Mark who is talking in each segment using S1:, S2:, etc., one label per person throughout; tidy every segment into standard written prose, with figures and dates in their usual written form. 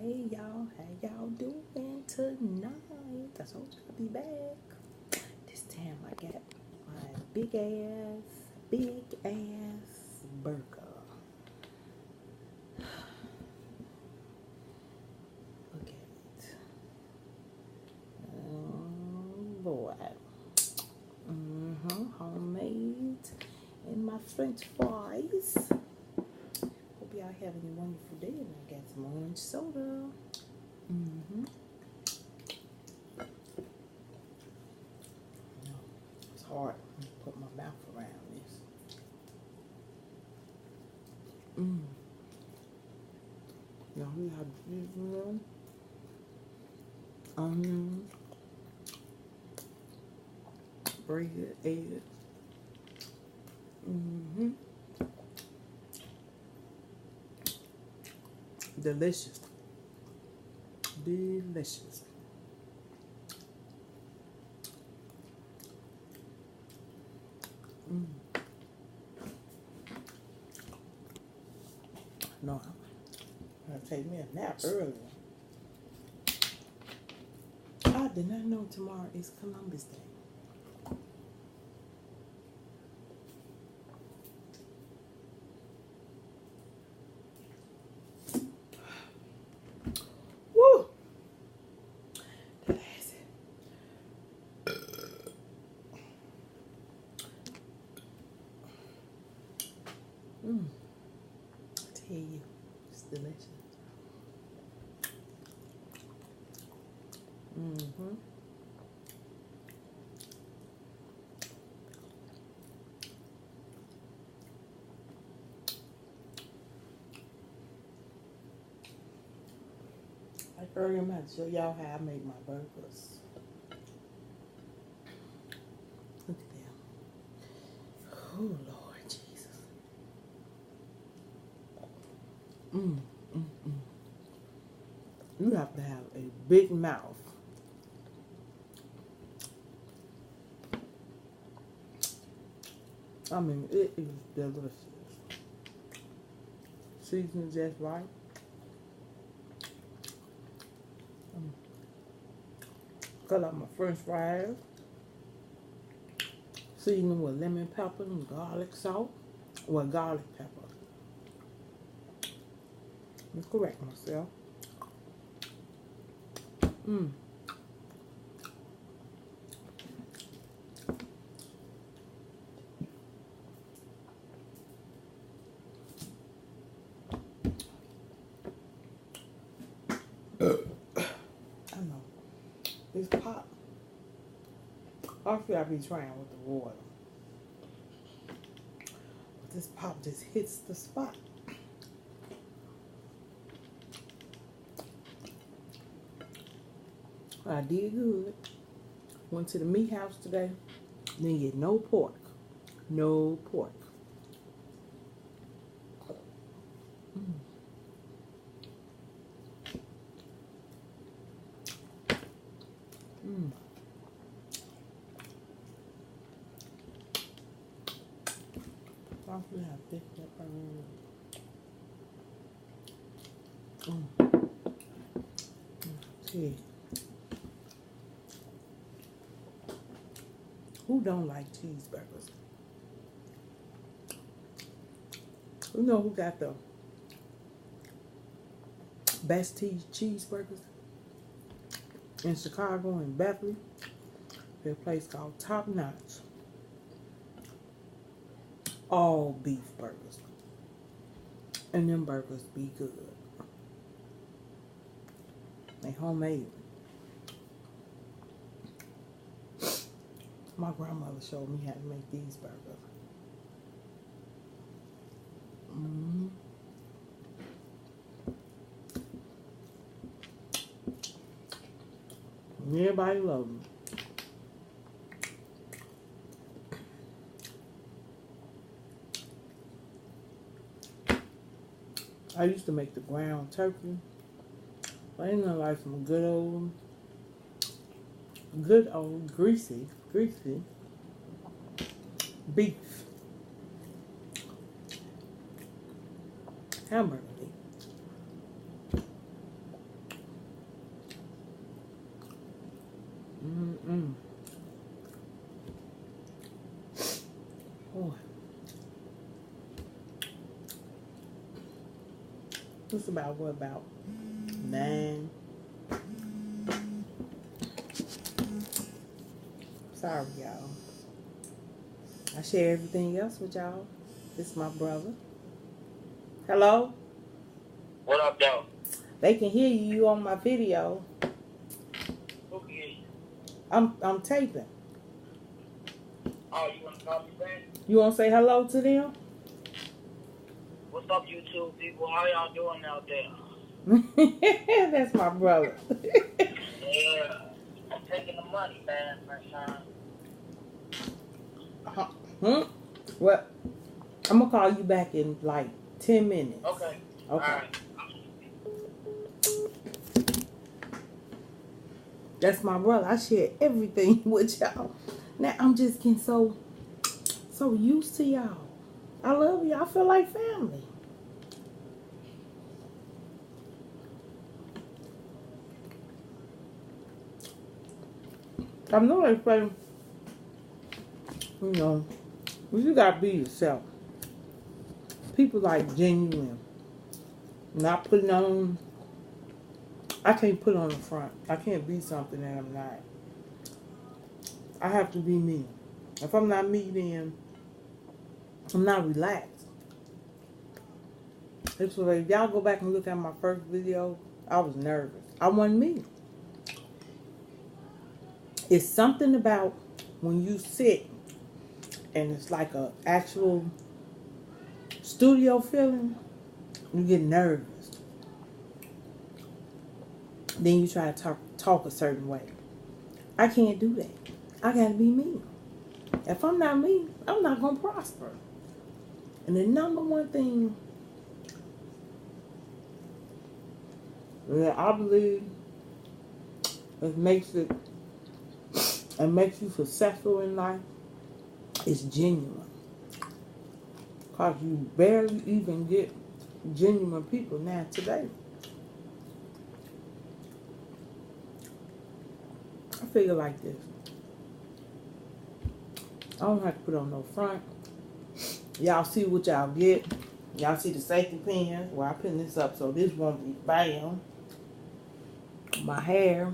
S1: Hey y'all, how y'all doing tonight? I told you I'd be back. This time I got my big ass burger. Look at it. Oh boy. Homemade. And my french fries. Hope y'all having a wonderful day. And I got some orange soda. It's hard to put my mouth around this. Y'all see how beautiful onions, bread, egg. Delicious. Delicious. No, I'm gonna take me a nap earlier. I did not know tomorrow is Columbus Day. Woo! That ass. I tell you, it's delicious. Like earlier, I'm going to show y'all how I make my burgers. Look at them. Oh, Lord Jesus. You have to have a big mouth. I mean, it is delicious. Seasoning just right. Cut up my french fries. Seasoning with lemon pepper and garlic salt. Well, garlic pepper. Let me correct myself. I know. This pop. I feel I be trying with the water. But this pop just hits the spot. I did good. Went to the meat house today. Didn't get no pork. No pork. I feel how thick that burger is. See. Who don't like cheeseburgers? You know who got the best cheeseburgers? In Chicago and Beverly. There's a place called Top Notch. All beef burgers. And them burgers be good. They homemade. My grandmother showed me how to make these burgers. Everybody loves them. I used to make the ground turkey. I ain't gonna like some good old greasy beef hamburger meat. Mm. Oh. It's about what, about 9? Sorry, y'all. I share everything else with y'all. This is my brother. Hello?
S2: What up, though?
S1: They can hear you on my video.
S2: Who can hear you?
S1: I'm taping.
S2: Oh, you want to call me back?
S1: You want to say hello to them?
S2: What's up, YouTube people? How y'all doing out there?
S1: That's my brother.
S2: Yeah, I'm taking the money, man, my son.
S1: Well, I'm going to call you back in like 10 minutes.
S2: Okay.
S1: Okay.
S2: All right.
S1: That's my brother. I share everything with y'all. Now, I'm just getting so used to y'all. I love y'all. I feel like family. I know they say, you know, you gotta be yourself. People like genuine. Not putting on, I can't put on the front. I can't be something that I'm not. I have to be me. If I'm not me, then I'm not relaxed. It's like, if y'all go back and look at my first video, I was nervous. I wasn't me. It's something about when you sit and it's like a actual studio feeling, you get nervous. Then you try to talk a certain way. I can't do that. I gotta be me. If I'm not me, I'm not gonna prosper. And the number one thing that I believe that makes you successful in life is genuine. Because you barely even get genuine people now today. I figure like this. I don't have to put on no front. Y'all see what y'all get. Y'all see the safety pins. Well, I pin this up so this won't be bam. My hair,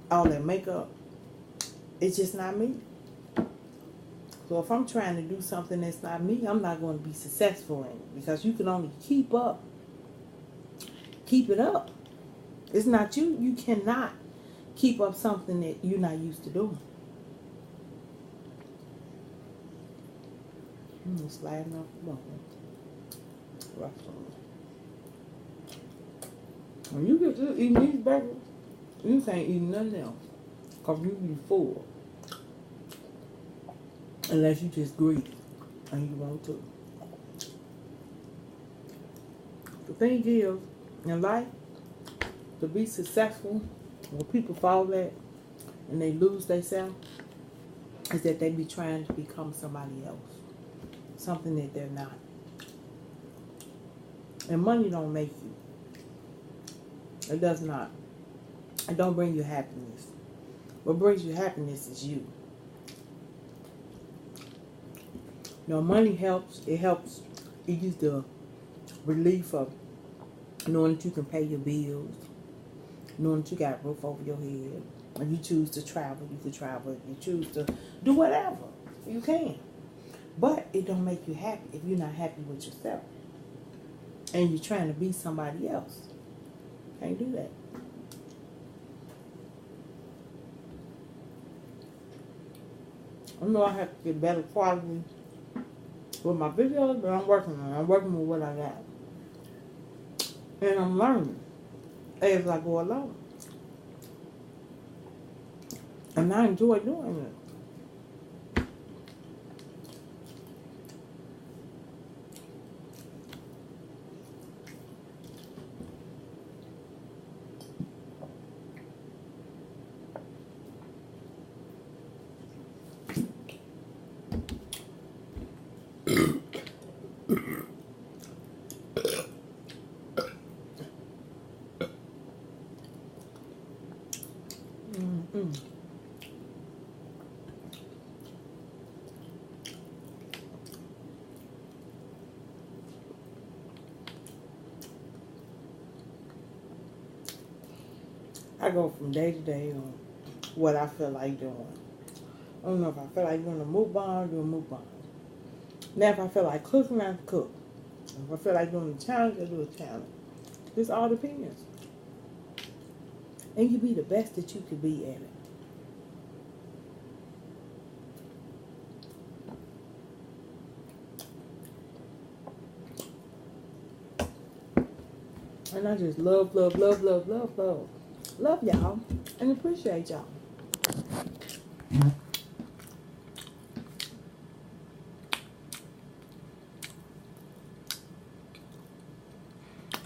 S1: all that makeup. It's just not me. So if I'm trying to do something that's not me, I'm not going to be successful in it. Because you can only keep it up. It's not you. You cannot keep up something that you're not used to doing. Sliding off the bone. When you get to eating these burgers, you can't eat nothing else. Because you be full. Unless you just greedy and you want to. The thing is, in life, to be successful, when people fall at and they lose themselves, is that they be trying to become somebody else. Something that they're not. And money don't make you. It does not. It don't bring you happiness. What brings you happiness is you. You know, money helps. It helps ease the relief of knowing that you can pay your bills, knowing that you got a roof over your head. If you choose to travel, you can travel. If you choose to do whatever, you can. But it don't make you happy if you're not happy with yourself. And you're trying to be somebody else. Can't do that. I know I have to get better quality with my videos, but I'm working on it. I'm working with what I got. And I'm learning as I go along. And I enjoy doing it. I go from day to day on what I feel like doing. I don't know if I feel like doing a mukbang, do a mukbang. Now if I feel like cooking, I cook. If I feel like doing a challenge, I do a challenge. This all depends. And you be the best that you could be at it. And I just love y'all and appreciate y'all.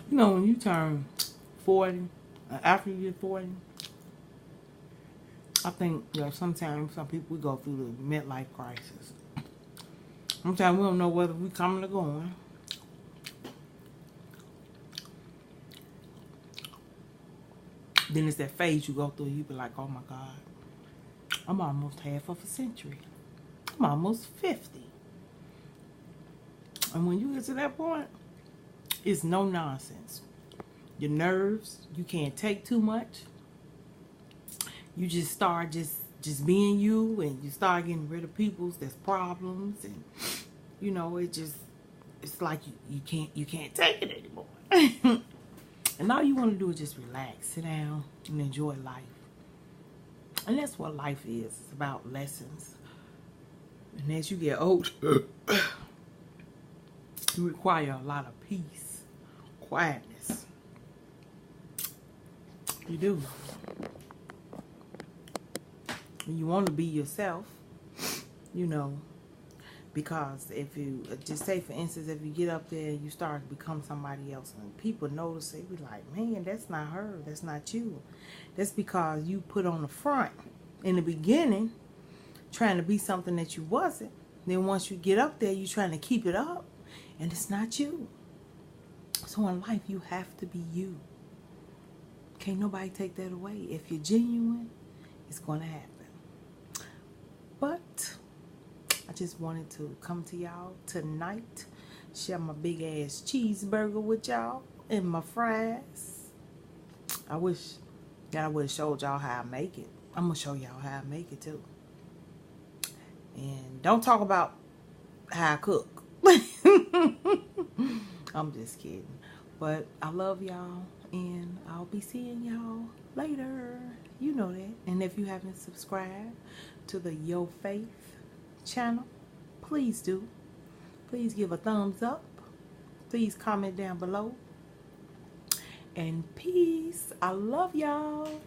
S1: You know, when you turn 40, after you get 40, I think, you know, sometimes some people, we go through the midlife crisis. Sometimes we don't know whether we coming or going. Then it's that phase you go through, you be like, oh my God, I'm almost half of a century. I'm almost 50. And when you get to that point, it's no nonsense. Your nerves, you can't take too much. You just start just being you, and you start getting rid of people's that's problems, and you know, it's like you can't take it anymore. And all you want to do is just relax, sit down, and enjoy life. And that's what life is. It's about lessons. And as you get older, you require a lot of peace, quietness. You do. And you want to be yourself, you know. Because if you, just say for instance, if you get up there and you start to become somebody else and people notice it, be like, man, that's not her, that's not you. That's because you put on the front in the beginning trying to be something that you wasn't. Then once you get up there, you're trying to keep it up and it's not you. So in life, you have to be you. Can't nobody take that away. If you're genuine, it's going to happen. But I just wanted to come to y'all tonight, share my big ass cheeseburger with y'all and my fries. I wish that I would have showed y'all how I make it. I'm going to show y'all how I make it too. And don't talk about how I cook. I'm just kidding. But I love y'all and I'll be seeing y'all later. You know that. And if you haven't subscribed to the Yo Faith channel, please do. Please give a thumbs up. Please comment down below. And peace. I love y'all.